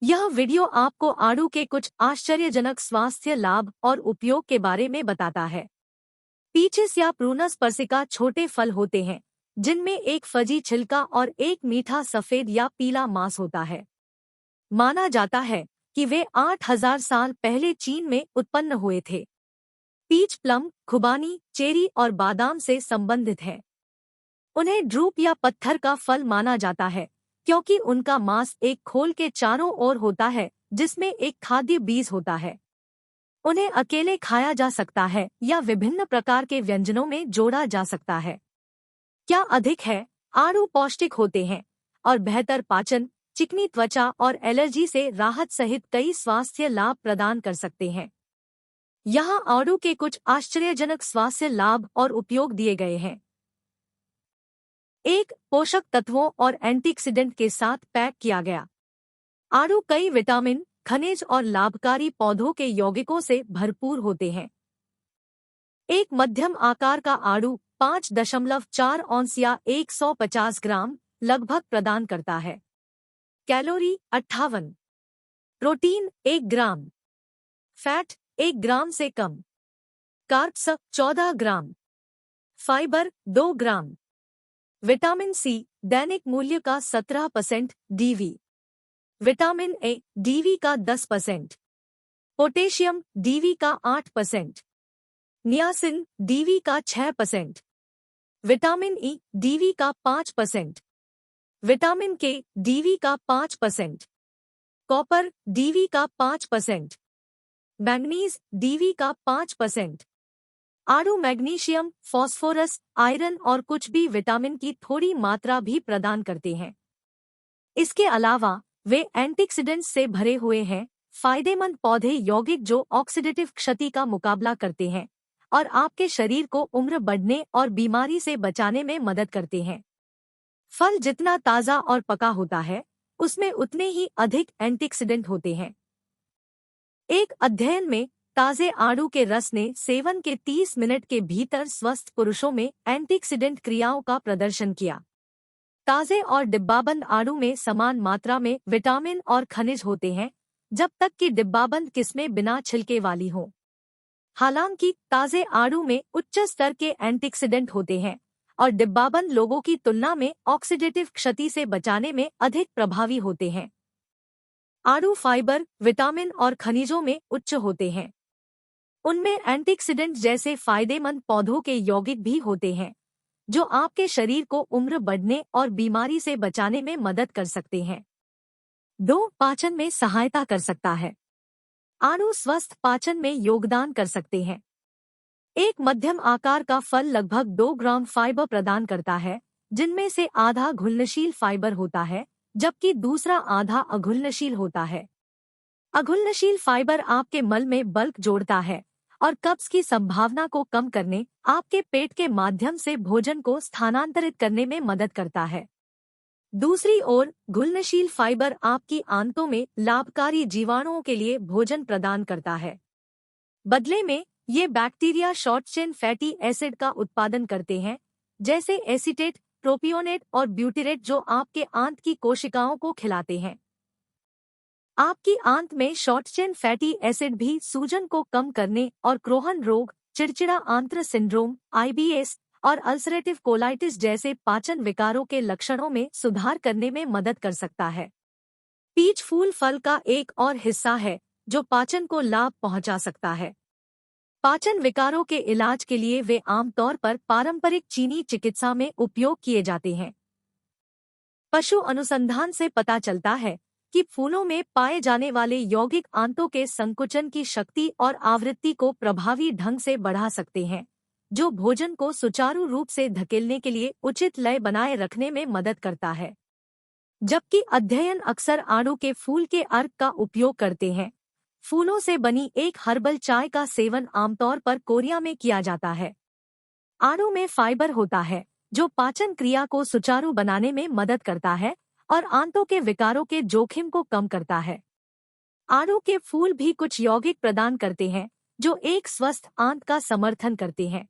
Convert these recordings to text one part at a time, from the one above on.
यह वीडियो आपको आड़ू के कुछ आश्चर्यजनक स्वास्थ्य लाभ और उपयोग के बारे में बताता है। पीचिस या प्रूनस पर्सिका छोटे फल होते हैं जिनमें एक फजी छिलका और एक मीठा सफेद या पीला मांस होता है। माना जाता है कि वे 8000 साल पहले चीन में उत्पन्न हुए थे। पीच प्लम, खुबानी, चेरी और बादाम से संबंधित है। उन्हें ड्रूप या पत्थर का फल माना जाता है क्योंकि उनका मांस एक खोल के चारों ओर होता है जिसमें एक खाद्य बीज होता है। उन्हें अकेले खाया जा सकता है या विभिन्न प्रकार के व्यंजनों में जोड़ा जा सकता है। क्या अधिक है, आड़ू पौष्टिक होते हैं और बेहतर पाचन, चिकनी त्वचा और एलर्जी से राहत सहित कई स्वास्थ्य लाभ प्रदान कर सकते हैं। यहाँ आड़ू के कुछ आश्चर्यजनक स्वास्थ्य लाभ और उपयोग दिए गए हैं। 1. पोषक तत्वों और एंटीऑक्सीडेंट के साथ पैक किया गया। आड़ू कई विटामिन, खनिज और लाभकारी पौधों के यौगिकों से भरपूर होते हैं। एक मध्यम आकार का आड़ू 5.4 औंस या 150 ग्राम लगभग प्रदान करता है। कैलोरी 58, प्रोटीन 1 ग्राम, फैट 1 ग्राम से कम, कार्ब्स 14 ग्राम, फाइबर 2 ग्राम, विटामिन सी दैनिक मूल्य का 17%, डीवी, विटामिन ए डीवी का 10%, पोटेशियम डीवी का 8%, नियासिन डीवी का 6%, विटामिन ई डीवी का 5%, विटामिन के डीवी का 5%, कॉपर डीवी का 5%, मैंगनीज डीवी का 5%। आड़ू मैग्नीशियम, फास्फोरस, आयरन और कुछ भी विटामिन की थोड़ी मात्रा भी प्रदान करते हैं। इसके अलावा वे एंटीऑक्सीडेंट्स से भरे हुए हैं, फायदेमंद पौधे यौगिक जो ऑक्सीडेटिव क्षति का मुकाबला करते हैं और आपके शरीर को उम्र बढ़ने और बीमारी से बचाने में मदद करते हैं। फल जितना ताज़ा और पका होता है, उसमें उतने ही अधिक एंटीऑक्सीडेंट होते हैं। एक अध्ययन में ताजे आड़ू के रस ने सेवन के 30 मिनट के भीतर स्वस्थ पुरुषों में एंटीऑक्सीडेंट क्रियाओं का प्रदर्शन किया। ताजे और डिब्बाबंद आड़ू में समान मात्रा में विटामिन और खनिज होते हैं, जब तक कि डिब्बाबंद किस्में बिना छिलके वाली हों। हालांकि ताजे आड़ू में उच्च स्तर के एंटीऑक्सीडेंट होते हैं और डिब्बाबंद लोगों की तुलना में ऑक्सीडेटिव क्षति से बचाने में अधिक प्रभावी होते हैं। आड़ू फाइबर, विटामिन और खनिजों में उच्च होते हैं। उनमें एंटीऑक्सीडेंट जैसे फायदेमंद पौधों के यौगिक भी होते हैं, जो आपके शरीर को उम्र बढ़ने और बीमारी से बचाने में मदद कर सकते हैं। 2. पाचन में सहायता कर सकता है। आड़ू स्वस्थ पाचन में योगदान कर सकते हैं। एक मध्यम आकार का फल लगभग 2 ग्राम फाइबर प्रदान करता है, जिनमें से आधा घुलनशील फाइबर होता है, जबकि दूसरा आधा अघुलनशील होता है। अघुलनशील फाइबर आपके मल में बल्क जोड़ता है और कब्ज की संभावना को कम करने, आपके पेट के माध्यम से भोजन को स्थानांतरित करने में मदद करता है। दूसरी ओर घुलनशील फाइबर आपकी आंतों में लाभकारी जीवाणुओं के लिए भोजन प्रदान करता है। बदले में ये bacteria short chain fatty acid का उत्पादन करते हैं, जैसे एसीटेट, प्रोपियोनेट और ब्यूटीरेट, जो आपके आंत की कोशिकाओं को खिलाते हैं। आपकी आंत में शॉर्ट चेन फैटी एसिड भी सूजन को कम करने और क्रोहन रोग, चिड़चिड़ा आंत्र सिंड्रोम, आईबीएस और अल्सरेटिव कोलाइटिस जैसे पाचन विकारों के लक्षणों में सुधार करने में मदद कर सकता है। पीच फूल फल का एक और हिस्सा है जो पाचन को लाभ पहुंचा सकता है। पाचन विकारों के इलाज के लिए वे आमतौर पर पारंपरिक चीनी चिकित्सा में उपयोग किए जाते हैं। पशु अनुसंधान से पता चलता है कि फूलों में पाए जाने वाले यौगिक आंतों के संकुचन की शक्ति और आवृत्ति को प्रभावी ढंग से बढ़ा सकते हैं, जो भोजन को सुचारू रूप से धकेलने के लिए उचित लय बनाए रखने में मदद करता है। जबकि अध्ययन अक्सर आड़ू के फूल के अर्क का उपयोग करते हैं, फूलों से बनी एक हर्बल चाय का सेवन आमतौर पर कोरिया में किया जाता है। आड़ू में फाइबर होता है, जो पाचन क्रिया को सुचारू बनाने में मदद करता है और आंतों के विकारों के जोखिम को कम करता है। आड़ू के फूल भी कुछ यौगिक प्रदान करते हैं जो एक स्वस्थ आंत का समर्थन करते हैं।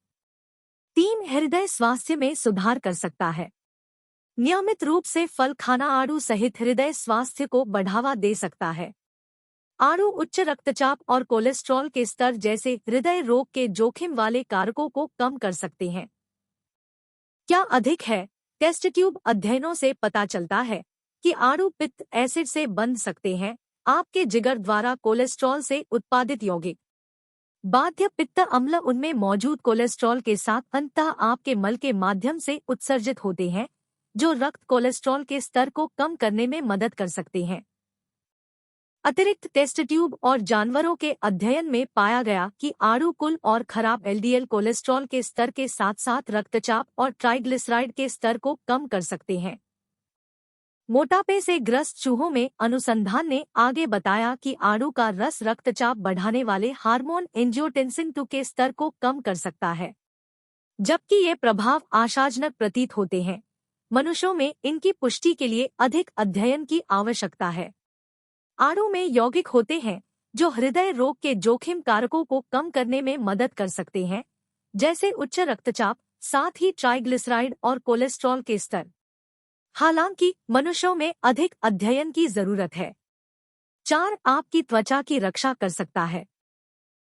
3. हृदय स्वास्थ्य में सुधार कर सकता है। नियमित रूप से फल खाना आड़ू सहित हृदय स्वास्थ्य को बढ़ावा दे सकता है। आड़ू उच्च रक्तचाप और कोलेस्ट्रॉल के स्तर जैसे हृदय रोग के जोखिम वाले कारकों को कम कर सकते हैं। क्या अधिक है? टेस्ट ट्यूब अध्ययनों से पता चलता है कि आड़ू पित्त एसिड से बंध सकते हैं, आपके जिगर द्वारा कोलेस्ट्रॉल से उत्पादित यौगिक बाध्य पित्त अम्ल उनमें मौजूद कोलेस्ट्रॉल के साथ अंततः आपके मल के माध्यम से उत्सर्जित होते हैं, जो रक्त कोलेस्ट्रॉल के स्तर को कम करने में मदद कर सकते हैं। अतिरिक्त टेस्ट ट्यूब और जानवरों के अध्ययन में पाया गया कि आड़ू कुल और खराब एलडीएल कोलेस्ट्रॉल के स्तर के साथ साथ रक्तचाप और ट्राइग्लिसराइड के स्तर को कम कर सकते हैं। मोटापे से ग्रस्त चूहों में अनुसंधान ने आगे बताया कि आड़ू का रस रक्तचाप बढ़ाने वाले हार्मोन एंजियोटेंसिन 2 के स्तर को कम कर सकता है। जबकि ये प्रभाव आशाजनक प्रतीत होते हैं, मनुष्यों में इनकी पुष्टि के लिए अधिक अध्ययन की आवश्यकता है। आड़ू में यौगिक होते हैं जो हृदय रोग के जोखिम कारकों को कम करने में मदद कर सकते हैं, जैसे उच्च रक्तचाप, साथ ही ट्राइग्लिसराइड और कोलेस्ट्रॉल के स्तर। हालांकि मनुष्यों में अधिक अध्ययन की जरूरत है। 4. आपकी त्वचा की रक्षा कर सकता है।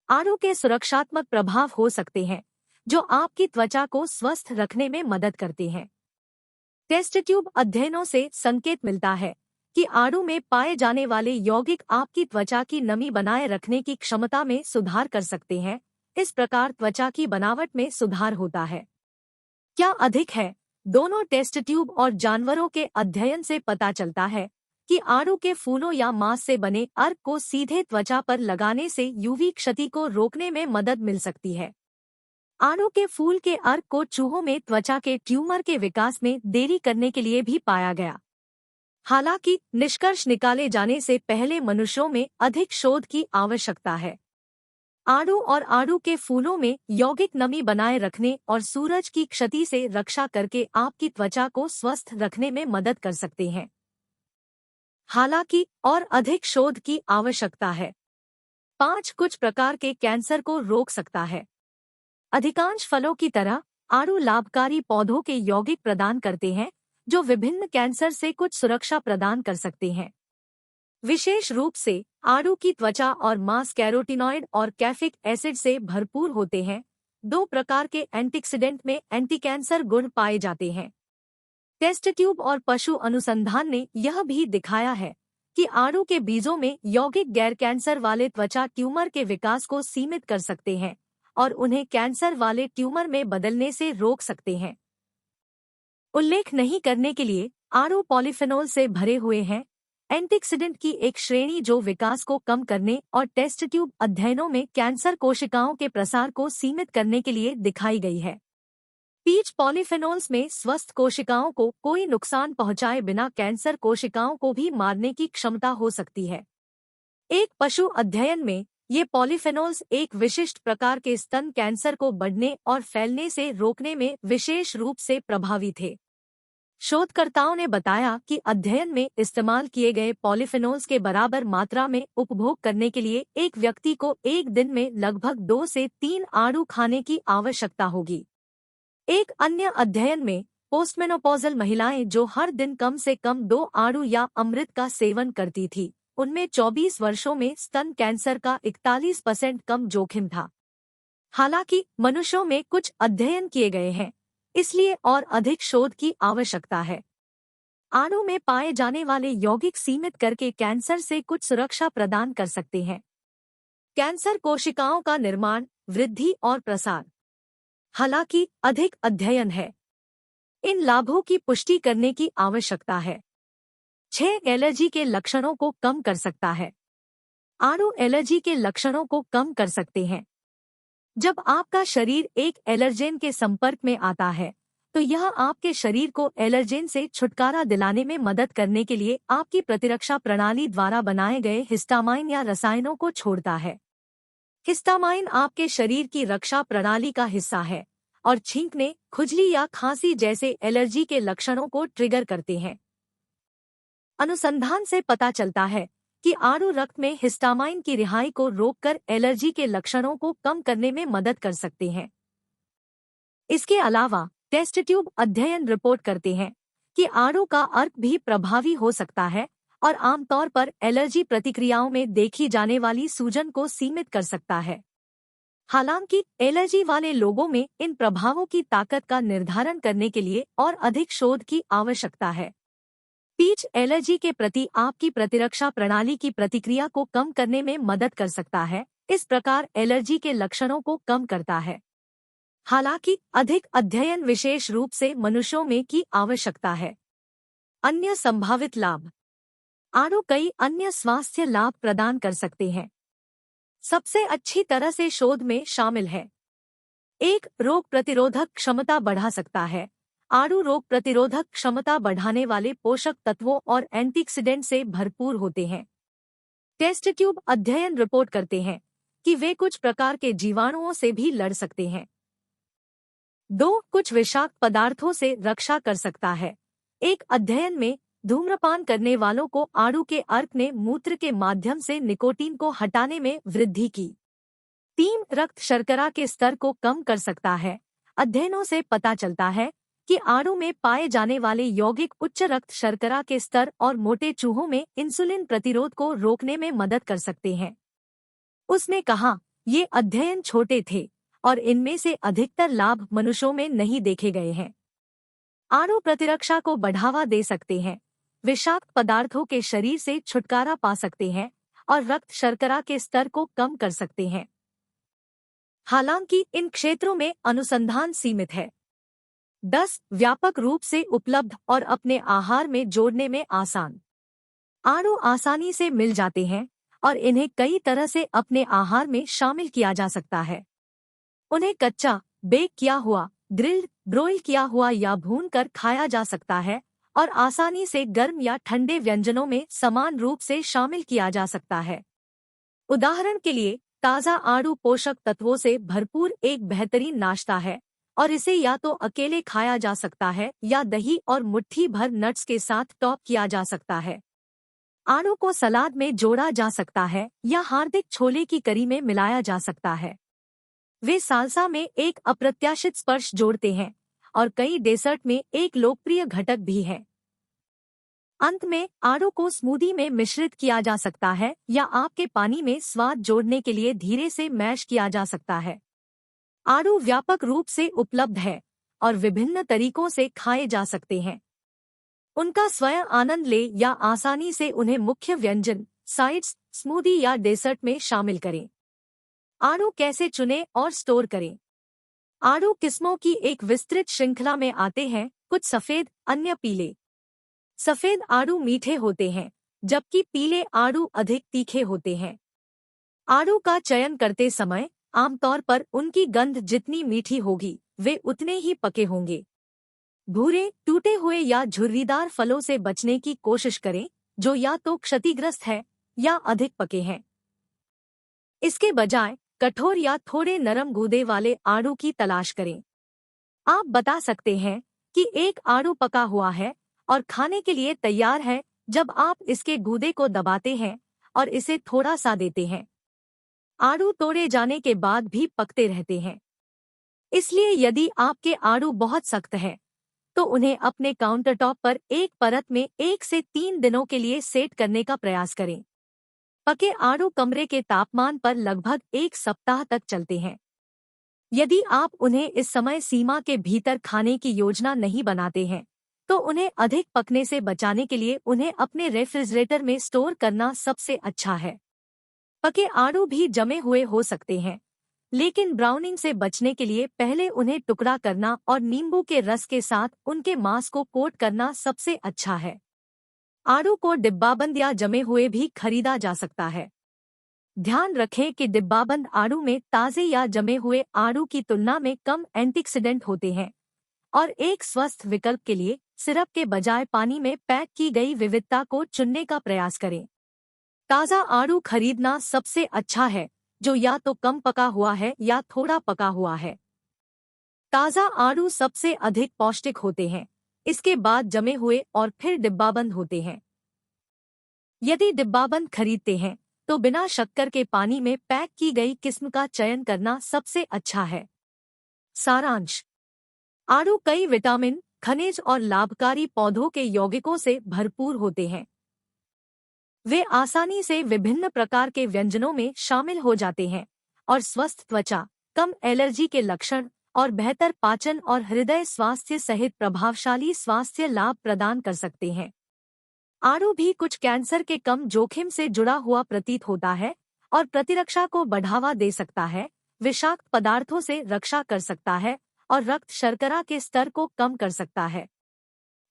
आड़ू के सुरक्षात्मक प्रभाव हो सकते हैं जो आपकी त्वचा को स्वस्थ रखने में मदद करते हैं। टेस्ट ट्यूब अध्ययनों से संकेत मिलता है कि आड़ू में पाए जाने वाले यौगिक आपकी त्वचा की नमी बनाए रखने की क्षमता में सुधार कर सकते हैं। इस प्रकार त्वचा की बनावट में सुधार होता है। क्या अधिक है? दोनों टेस्ट ट्यूब और जानवरों के अध्ययन से पता चलता है कि आड़ू के फूलों या मांस से बने अर्क को सीधे त्वचा पर लगाने से यूवी क्षति को रोकने में मदद मिल सकती है। आड़ू के फूल के अर्क को चूहों में त्वचा के ट्यूमर के विकास में देरी करने के लिए भी पाया गया। हालांकि निष्कर्ष निकाले जाने से पहले मनुष्यों में अधिक शोध की आवश्यकता है। आड़ू और आड़ू के फूलों में यौगिक नमी बनाए रखने और सूरज की क्षति से रक्षा करके आपकी त्वचा को स्वस्थ रखने में मदद कर सकते हैं। हालांकि और अधिक शोध की आवश्यकता है। 5. कुछ प्रकार के कैंसर को रोक सकता है। अधिकांश फलों की तरह आड़ू लाभकारी पौधों के यौगिक प्रदान करते हैं जो विभिन्न कैंसर से कुछ सुरक्षा प्रदान कर सकते हैं। विशेष रूप से आड़ू की त्वचा और मांस कैरोटीनॉइड और कैफिक एसिड से भरपूर होते हैं। 2 प्रकार के एंटीऑक्सीडेंट में एंटी कैंसर गुण पाए जाते हैं। टेस्ट ट्यूब और पशु अनुसंधान ने यह भी दिखाया है कि आड़ू के बीजों में यौगिक गैर कैंसर वाले त्वचा ट्यूमर के विकास को सीमित कर सकते हैं और उन्हें कैंसर वाले ट्यूमर में बदलने से रोक सकते हैं। उल्लेख नहीं करने के लिए आड़ू पॉलीफेनोल से भरे हुए हैं, एंटीऑक्सीडेंट की एक श्रेणी जो विकास को कम करने और टेस्ट ट्यूब अध्ययनों में कैंसर कोशिकाओं के प्रसार को सीमित करने के लिए दिखाई गई है। पीच पॉलीफेनोल्स में स्वस्थ कोशिकाओं को कोई नुकसान पहुंचाए बिना कैंसर कोशिकाओं को भी मारने की क्षमता हो सकती है। एक पशु अध्ययन में ये पॉलीफेनोल्स एक विशिष्ट प्रकार के स्तन कैंसर को बढ़ने और फैलने से रोकने में विशेष रूप से प्रभावी थे। शोधकर्ताओं ने बताया कि अध्ययन में इस्तेमाल किए गए पॉलीफेनोल्स के बराबर मात्रा में उपभोग करने के लिए एक व्यक्ति को एक दिन में लगभग 2 से 3 आड़ू खाने की आवश्यकता होगी। एक अन्य अध्ययन में पोस्टमेनोपॉजल महिलाएं जो हर दिन कम से कम 2 आड़ू या अमृत का सेवन करती थी, उनमें 24 वर्षों में स्तन कैंसर का 41% कम जोखिम था। हालांकि मनुष्यों में कुछ अध्ययन किए गए हैं, इसलिए और अधिक शोध की आवश्यकता है। आड़ू में पाए जाने वाले यौगिक सीमित करके कैंसर से कुछ सुरक्षा प्रदान कर सकते हैं। कैंसर कोशिकाओं का निर्माण, वृद्धि और प्रसार। हालांकि अधिक अध्ययन है। इन लाभों की पुष्टि करने की आवश्यकता है। 6. एलर्जी के लक्षणों को कम कर सकता है। आड़ू एलर्जी के लक्षणों को कम कर सकते हैं। जब आपका शरीर एक एलर्जेन के संपर्क में आता है, तो यह आपके शरीर को एलर्जेन से छुटकारा दिलाने में मदद करने के लिए आपकी प्रतिरक्षा प्रणाली द्वारा बनाए गए हिस्टामाइन या रसायनों को छोड़ता है। हिस्टामाइन आपके शरीर की रक्षा प्रणाली का हिस्सा है और छींकने, खुजली या खांसी जैसे एलर्जी के लक्षणों को ट्रिगर करते हैं। अनुसंधान से पता चलता है कि आड़ू रक्त में हिस्टामाइन की रिहाई को रोककर एलर्जी के लक्षणों को कम करने में मदद कर सकते हैं। इसके अलावा टेस्ट ट्यूब अध्ययन रिपोर्ट करते हैं कि आड़ू का अर्क भी प्रभावी हो सकता है और आमतौर पर एलर्जी प्रतिक्रियाओं में देखी जाने वाली सूजन को सीमित कर सकता है। हालांकि एलर्जी वाले लोगों में इन प्रभावों की ताकत का निर्धारण करने के लिए और अधिक शोध की आवश्यकता है। पीच एलर्जी के प्रति आपकी प्रतिरक्षा प्रणाली की प्रतिक्रिया को कम करने में मदद कर सकता है, इस प्रकार एलर्जी के लक्षणों को कम करता है। हालांकि अधिक अध्ययन विशेष रूप से मनुष्यों में की आवश्यकता है। अन्य संभावित लाभ। आड़ू कई अन्य स्वास्थ्य लाभ प्रदान कर सकते हैं। सबसे अच्छी तरह से शोध में शामिल है। 1. रोग प्रतिरोधक क्षमता बढ़ा सकता है। आड़ू रोग प्रतिरोधक क्षमता बढ़ाने वाले पोषक तत्वों और एंटीऑक्सीडेंट से भरपूर होते हैं। टेस्ट ट्यूब अध्ययन रिपोर्ट करते हैं कि वे कुछ प्रकार के जीवाणुओं से भी लड़ सकते हैं। 2. कुछ विषाक्त पदार्थों से रक्षा कर सकता है। एक अध्ययन में धूम्रपान करने वालों को आड़ू के अर्क ने मूत्र के माध्यम से निकोटीन को हटाने में वृद्धि की। 3. रक्त शर्करा के स्तर को कम कर सकता है। अध्ययनों से पता चलता है कि आड़ू में पाए जाने वाले यौगिक उच्च रक्त शर्करा के स्तर और मोटे चूहों में इंसुलिन प्रतिरोध को रोकने में मदद कर सकते हैं। उसने कहा, ये अध्ययन छोटे थे और इनमें से अधिकतर लाभ मनुष्यों में नहीं देखे गए हैं। आड़ू प्रतिरक्षा को बढ़ावा दे सकते हैं, विषाक्त पदार्थों के शरीर से छुटकारा पा सकते हैं और रक्त शर्करा के स्तर को कम कर सकते हैं। हालांकि इन क्षेत्रों में अनुसंधान सीमित है। 10. व्यापक रूप से उपलब्ध और अपने आहार में जोड़ने में आसान। आड़ू आसानी से मिल जाते हैं और इन्हें कई तरह से अपने आहार में शामिल किया जा सकता है। उन्हें कच्चा, बेक किया हुआ, ग्रिल्ड, ब्रोइल किया हुआ या भून कर खाया जा सकता है और आसानी से गर्म या ठंडे व्यंजनों में समान रूप से शामिल किया जा सकता है। उदाहरण के लिए, ताज़ा आड़ू पोषक तत्वों से भरपूर एक बेहतरीन नाश्ता है और इसे या तो अकेले खाया जा सकता है या दही और मुट्ठी भर नट्स के साथ टॉप किया जा सकता है। आड़ू को सलाद में जोड़ा जा सकता है या हार्दिक छोले की करी में मिलाया जा सकता है। वे साल्सा में एक अप्रत्याशित स्पर्श जोड़ते हैं और कई डेसर्ट में एक लोकप्रिय घटक भी है। अंत में, आड़ू को स्मूदी में मिश्रित किया जा सकता है या आपके पानी में स्वाद जोड़ने के लिए धीरे से मैश किया जा सकता है। आड़ू व्यापक रूप से उपलब्ध है और विभिन्न तरीकों से खाए जा सकते हैं। उनका स्वयं आनंद ले या आसानी से उन्हें मुख्य व्यंजन, साइड्स, स्मूदी या डेसर्ट में शामिल करें। आड़ू कैसे चुनें और स्टोर करें। आड़ू किस्मों की एक विस्तृत श्रृंखला में आते हैं, कुछ सफेद, अन्य पीले। सफेद आड़ू मीठे होते हैं, जबकि पीले आड़ू अधिक तीखे होते हैं। आड़ू का चयन करते समय आमतौर पर उनकी गंध जितनी मीठी होगी, वे उतने ही पके होंगे। भूरे, टूटे हुए या झुर्रीदार फलों से बचने की कोशिश करें, जो या तो क्षतिग्रस्त है या अधिक पके हैं। इसके बजाय कठोर या थोड़े नरम गूदे वाले आड़ू की तलाश करें। आप बता सकते हैं कि एक आड़ू पका हुआ है और खाने के लिए तैयार है जब आप इसके गूदे को दबाते हैं और इसे थोड़ा सा देते हैं। आड़ू तोड़े जाने के बाद भी पकते रहते हैं। इसलिए यदि आपके आड़ू बहुत सख्त है, तो उन्हें अपने काउंटरटॉप पर एक परत में 1 से 3 दिनों के लिए सेट करने का प्रयास करें। पके आड़ू कमरे के तापमान पर लगभग 1 सप्ताह तक चलते हैं। यदि आप उन्हें इस समय सीमा के भीतर खाने की योजना नहीं बनाते हैं, तो उन्हें अधिक पकने से बचाने के लिए उन्हें अपने रेफ्रिजरेटर में स्टोर करना सबसे अच्छा है। पके आड़ू भी जमे हुए हो सकते हैं, लेकिन ब्राउनिंग से बचने के लिए पहले उन्हें टुकड़ा करना और नींबू के रस के साथ उनके मांस को कोट करना सबसे अच्छा है। आड़ू को डिब्बाबंद या जमे हुए भी खरीदा जा सकता है। ध्यान रखें कि डिब्बाबंद आड़ू में ताज़े या जमे हुए आड़ू की तुलना में कम एंटीऑक्सीडेंट होते हैं और एक स्वस्थ विकल्प के लिए सिरप के बजाय पानी में पैक की गई विविधता को चुनने का प्रयास करें। ताज़ा आड़ू खरीदना सबसे अच्छा है, जो या तो कम पका हुआ है या थोड़ा पका हुआ है। ताज़ा आड़ू सबसे अधिक पौष्टिक होते हैं, इसके बाद जमे हुए और फिर डिब्बाबंद होते हैं। यदि डिब्बाबंद खरीदते हैं, तो बिना शक्कर के पानी में पैक की गई किस्म का चयन करना सबसे अच्छा है। सारांश। आड़ू कई विटामिन, खनिज और लाभकारी पौधों के यौगिकों से भरपूर होते हैं। वे आसानी से विभिन्न प्रकार के व्यंजनों में शामिल हो जाते हैं और स्वस्थ त्वचा, कम एलर्जी के लक्षण और बेहतर पाचन और हृदय स्वास्थ्य सहित प्रभावशाली स्वास्थ्य लाभ प्रदान कर सकते हैं। आड़ू भी कुछ कैंसर के कम जोखिम से जुड़ा हुआ प्रतीत होता है और प्रतिरक्षा को बढ़ावा दे सकता है, विषाक्त पदार्थों से रक्षा कर सकता है और रक्त शर्करा के स्तर को कम कर सकता है।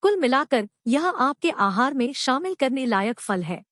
कुल मिलाकर यह आपके आहार में शामिल करने लायक फल है।